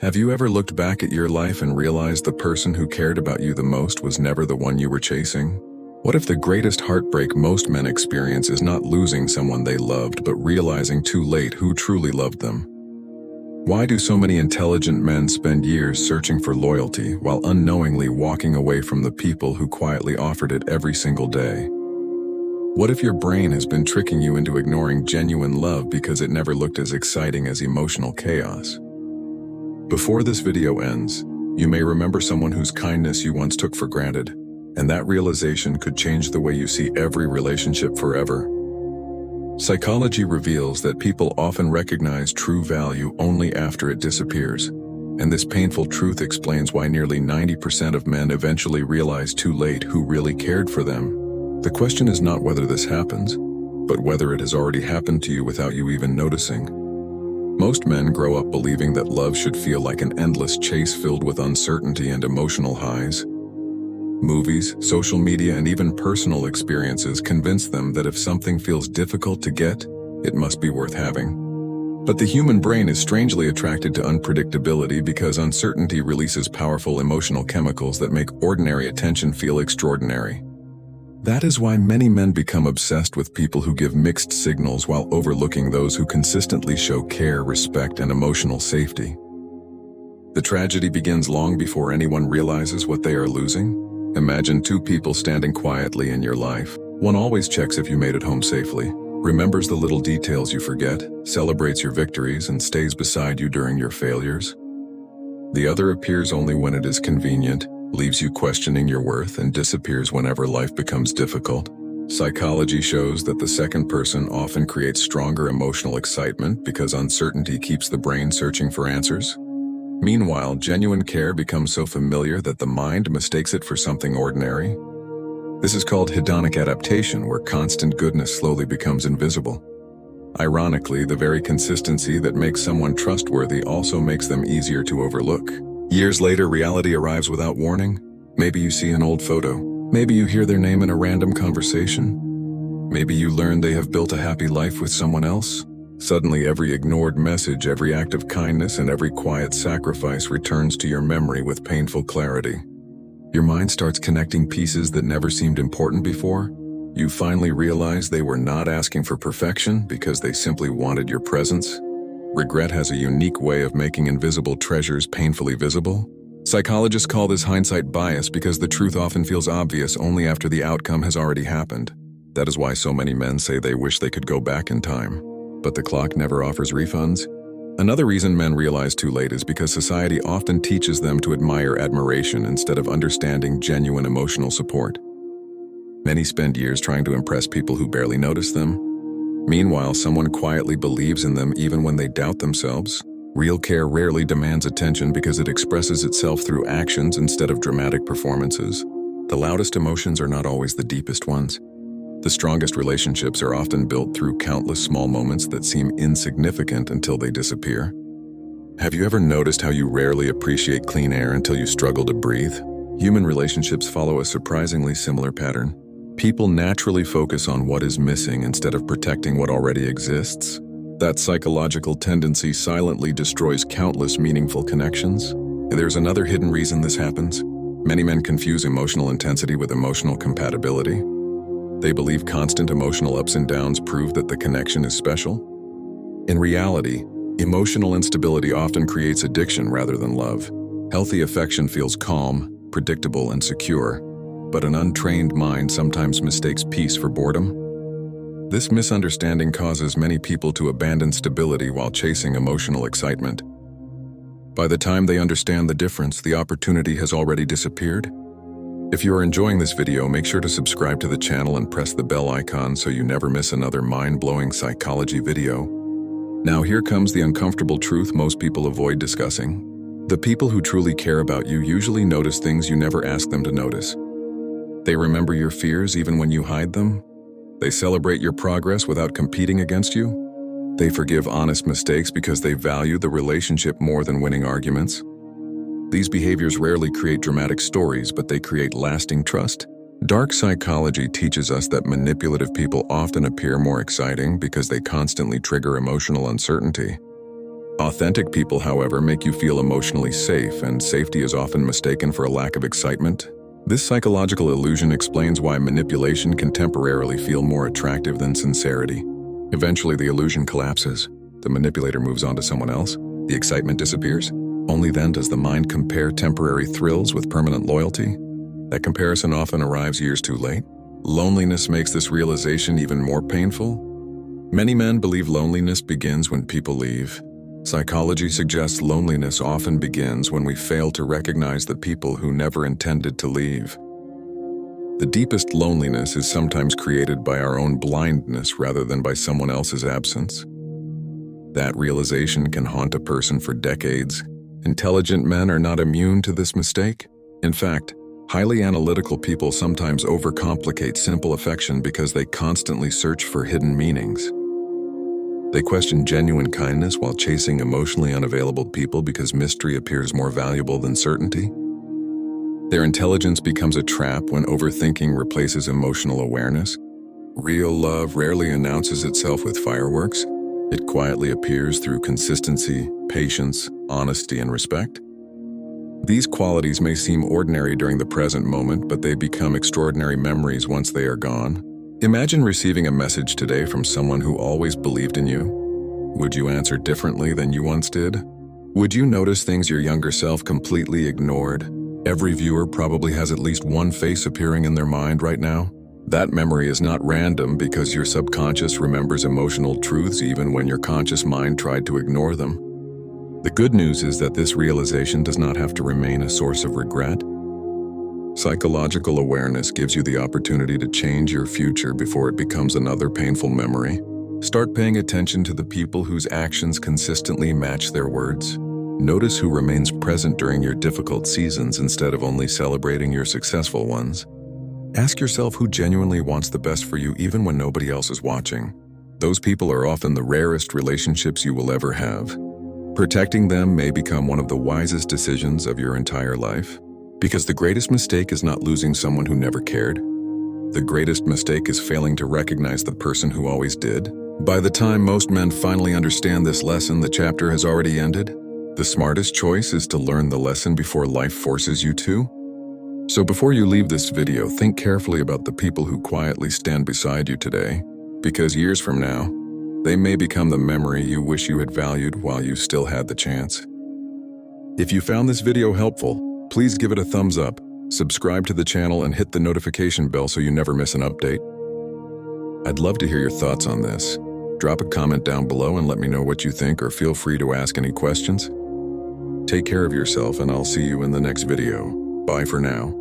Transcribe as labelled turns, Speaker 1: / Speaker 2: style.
Speaker 1: Have you ever looked back at your life and realized the person who cared about you the most was never the one you were chasing? What if the greatest heartbreak most men experience is not losing someone they loved, but realizing too late who truly loved them? Why do so many intelligent men spend years searching for loyalty while unknowingly walking away from the people who quietly offered it every single day? What if your brain has been tricking you into ignoring genuine love because it never looked as exciting as emotional chaos? Before this video ends, you may remember someone whose kindness you once took for granted, and that realization could change the way you see every relationship forever. Psychology reveals that people often recognize true value only after it disappears, and this painful truth explains why nearly 90% of men eventually realize too late who really cared for them. The question is not whether this happens, but whether it has already happened to you without you even noticing. Most men grow up believing that love should feel like an endless chase filled with uncertainty and emotional highs. Movies, social media, and even personal experiences convince them that if something feels difficult to get, it must be worth having. But the human brain is strangely attracted to unpredictability because uncertainty releases powerful emotional chemicals that make ordinary attention feel extraordinary. That is why many men become obsessed with people who give mixed signals while overlooking those who consistently show care, respect, and emotional safety. The tragedy begins long before anyone realizes what they are losing. Imagine two people standing quietly in your life. One always checks if you made it home safely, remembers the little details you forget, celebrates your victories, and stays beside you during your failures. The other appears only when it is convenient, leaves you questioning your worth, and disappears whenever life becomes difficult. Psychology shows that the second person often creates stronger emotional excitement because uncertainty keeps the brain searching for answers. Meanwhile, genuine care becomes so familiar that the mind mistakes it for something ordinary. This is called hedonic adaptation, where constant goodness slowly becomes invisible. Ironically, the very consistency that makes someone trustworthy also makes them easier to overlook. Years later, reality arrives without warning. Maybe you see an old photo. Maybe you hear their name in a random conversation. Maybe you learn they have built a happy life with someone else. Suddenly, every ignored message, every act of kindness, and every quiet sacrifice returns to your memory with painful clarity. Your mind starts connecting pieces that never seemed important before. You finally realize they were not asking for perfection because they simply wanted your presence. Regret has a unique way of making invisible treasures painfully visible. Psychologists call this hindsight bias because the truth often feels obvious only after the outcome has already happened. That is why so many men say they wish they could go back in time. But the clock never offers refunds. Another reason men realize too late is because society often teaches them to admire admiration instead of understanding genuine emotional support. Many spend years trying to impress people who barely notice them. Meanwhile, someone quietly believes in them even when they doubt themselves. Real care rarely demands attention because it expresses itself through actions instead of dramatic performances. The loudest emotions are not always the deepest ones. The strongest relationships are often built through countless small moments that seem insignificant until they disappear. Have you ever noticed how you rarely appreciate clean air until you struggle to breathe? Human relationships follow a surprisingly similar pattern. People naturally focus on what is missing instead of protecting what already exists. That psychological tendency silently destroys countless meaningful connections. There's another hidden reason this happens. Many men confuse emotional intensity with emotional compatibility. They believe constant emotional ups and downs prove that the connection is special. In reality, emotional instability often creates addiction rather than love. Healthy affection feels calm, predictable, and secure. But an untrained mind sometimes mistakes peace for boredom. This misunderstanding causes many people to abandon stability while chasing emotional excitement. By the time they understand the difference, the opportunity has already disappeared. If you are enjoying this video, make sure to subscribe to the channel and press the bell icon so you never miss another mind-blowing psychology video. Now here comes the uncomfortable truth most people avoid discussing. The people who truly care about you usually notice things you never ask them to notice. They remember your fears even when you hide them. They celebrate your progress without competing against you. They forgive honest mistakes because they value the relationship more than winning arguments. These behaviors rarely create dramatic stories, but they create lasting trust. Dark psychology teaches us that manipulative people often appear more exciting because they constantly trigger emotional uncertainty. Authentic people, however, make you feel emotionally safe, and safety is often mistaken for a lack of excitement. This psychological illusion explains why manipulation can temporarily feel more attractive than sincerity. Eventually, the illusion collapses. The manipulator moves on to someone else. The excitement disappears. Only then does the mind compare temporary thrills with permanent loyalty. That comparison often arrives years too late. Loneliness makes this realization even more painful. Many men believe loneliness begins when people leave. Psychology suggests loneliness often begins when we fail to recognize the people who never intended to leave. The deepest loneliness is sometimes created by our own blindness rather than by someone else's absence. That realization can haunt a person for decades. Intelligent men are not immune to this mistake. In fact, highly analytical people sometimes overcomplicate simple affection because they constantly search for hidden meanings. They question genuine kindness while chasing emotionally unavailable people because mystery appears more valuable than certainty. Their intelligence becomes a trap when overthinking replaces emotional awareness. Real love rarely announces itself with fireworks. It quietly appears through consistency, patience, honesty, and respect. These qualities may seem ordinary during the present moment, but they become extraordinary memories once they are gone. Imagine receiving a message today from someone who always believed in you. Would you answer differently than you once did? Would you notice things your younger self completely ignored? Every viewer probably has at least one face appearing in their mind right now. That memory is not random because your subconscious remembers emotional truths even when your conscious mind tried to ignore them. The good news is that this realization does not have to remain a source of regret. Psychological awareness gives you the opportunity to change your future before it becomes another painful memory. Start paying attention to the people whose actions consistently match their words. Notice who remains present during your difficult seasons instead of only celebrating your successful ones. Ask yourself who genuinely wants the best for you even when nobody else is watching. Those people are often the rarest relationships you will ever have. Protecting them may become one of the wisest decisions of your entire life. Because the greatest mistake is not losing someone who never cared. The greatest mistake is failing to recognize the person who always did. By the time most men finally understand this lesson, the chapter has already ended. The smartest choice is to learn the lesson before life forces you to. So before you leave this video, think carefully about the people who quietly stand beside you today, because years from now, they may become the memory you wish you had valued while you still had the chance. If you found this video helpful, please give it a thumbs up, subscribe to the channel, and hit the notification bell so you never miss an update. I'd love to hear your thoughts on this. Drop a comment down below and let me know what you think, or feel free to ask any questions. Take care of yourself, and I'll see you in the next video. Bye for now.